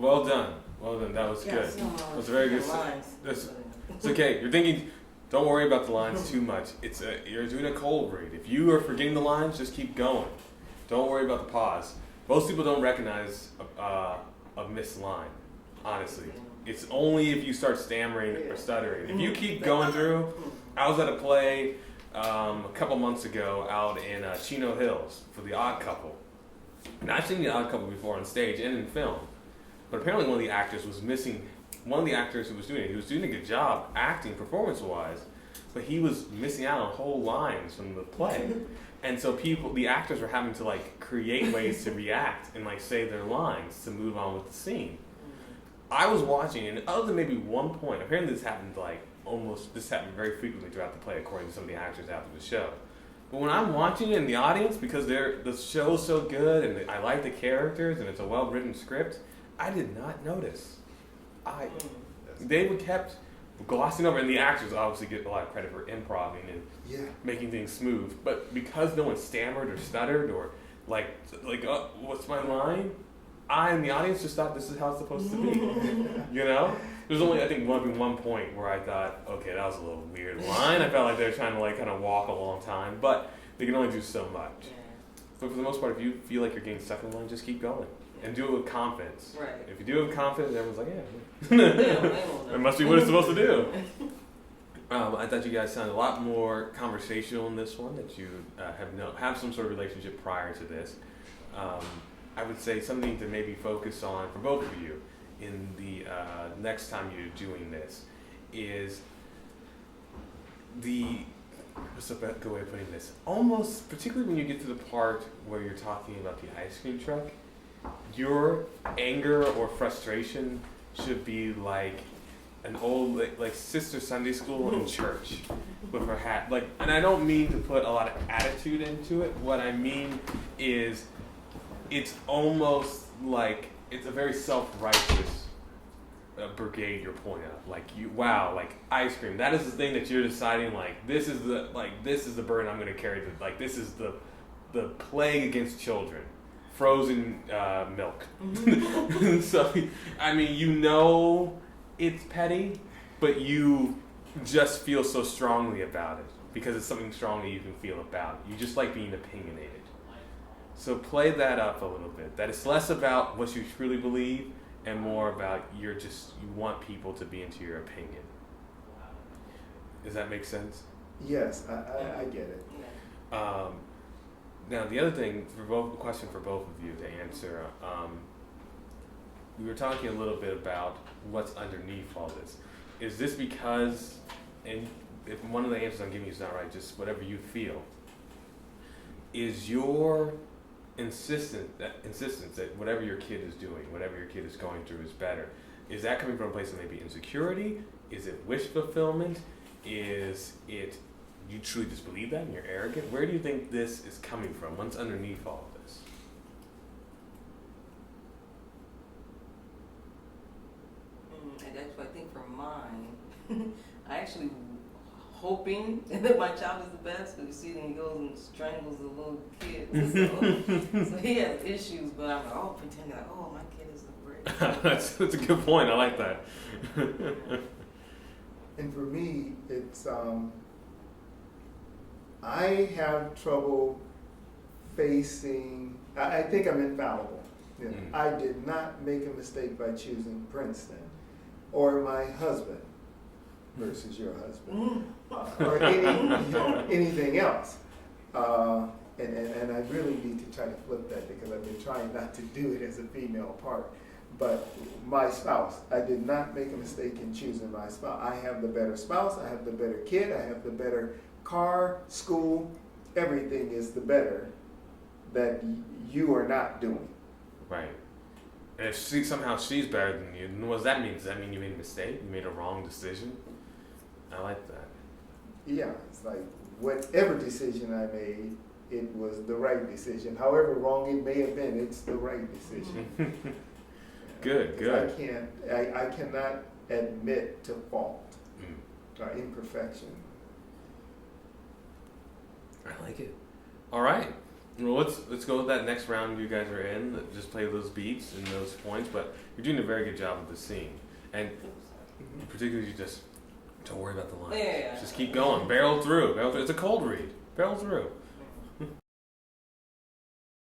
Well done. Well done. That was good. That was very good. It's okay. You're thinking, don't worry about the lines too much. You're doing a cold read. If you are forgetting the lines, just keep going. Don't worry about the pause. Most people don't recognize a missed line, honestly. It's only if you start stammering or stuttering. If you keep going through, I was at a play a couple months ago out in Chino Hills for The Odd Couple. And I've seen The Odd Couple before on stage and in film. But apparently one of the actors was missing. One of the actors who was doing it, he was doing a good job acting performance-wise, but he was missing out on whole lines from the play. And so the actors were having to like create ways to react and like say their lines to move on with the scene. I was watching, and other than maybe one point, apparently this happened very frequently throughout the play, according to some of the actors after the show. But when I'm watching it in the audience, because the show's so good and I like the characters and it's a well-written script, I did not notice. They kept glossing over, and the actors obviously get a lot of credit for improvising and making things smooth. But because no one stammered or stuttered or what's my line? I in the audience just thought this is how it's supposed to be. You know? There's only, I think, one point where I thought, okay, that was a little weird line. I felt like they were trying to like kind of walk a long time, but they can only do so much. Yeah. But for the most part, if you feel like you're getting stuck in the line, just keep going. And do it with confidence. Right. If you do it with confidence, everyone's like, yeah. It must be what it's supposed to do. I thought you guys sounded a lot more conversational in this one, that you have some sort of relationship prior to this. I would say something to maybe focus on for both of you in the next time you're doing this is what's the best good way of putting this? Almost, particularly when you get to the part where you're talking about the ice cream truck, your anger or frustration should be like an old like sister Sunday school in church with her hat. And I don't mean to put a lot of attitude into it. What I mean is it's almost like it's a very self-righteous brigade you're pulling up. Like ice cream. That is the thing that you're deciding. This is the burden I'm going to carry. This is the plague against children. Frozen milk. So, I mean, it's petty, but you just feel so strongly about it because it's something strong that you can feel about. You just like being opinionated. So play that up a little bit. That it's less about what you truly believe and more about you want people to be into your opinion. Does that make sense? Yes, I get it. Now, the other thing, question for both of you to answer, we were talking a little bit about what's underneath all this. Is this because, and if one of the answers I'm giving you is not right, just whatever you feel, is your insistence that whatever your kid is doing, whatever your kid is going through is better, is that coming from a place of maybe insecurity? Is it wish fulfillment? Is it you truly just believe that and you're arrogant? Where do you think this is coming from? What's underneath all of this? And that's what I think for mine. I actually hoping that my child is the best, but you see then he goes and strangles the little kid. So he has issues, but I'm like, pretending like, my kid is the great. That's a good point. I like that. And for me, it's I have trouble facing. I think I'm infallible. I did not make a mistake by choosing Princeton or my husband versus your husband or anything else. And I really need to try to flip that because I've been trying not to do it as a female part. But my spouse, I did not make a mistake in choosing my spouse. I have the better spouse, I have the better kid, I have the better car, school, everything is the better that you are not doing. Right. And if somehow she's better than you, what does that mean? Does that mean you made a mistake? You made a wrong decision? I like that. Yeah, it's like whatever decision I made, it was the right decision. However wrong it may have been, it's the right decision. Good. I cannot admit to fault or imperfection. I like it. All right. Well, let's go with that next round you guys are in. Just play those beats and those points, but you're doing a very good job of the scene, and particularly just don't worry about the lines. Yeah. Just keep going. Barrel through. It's a cold read. Barrel through.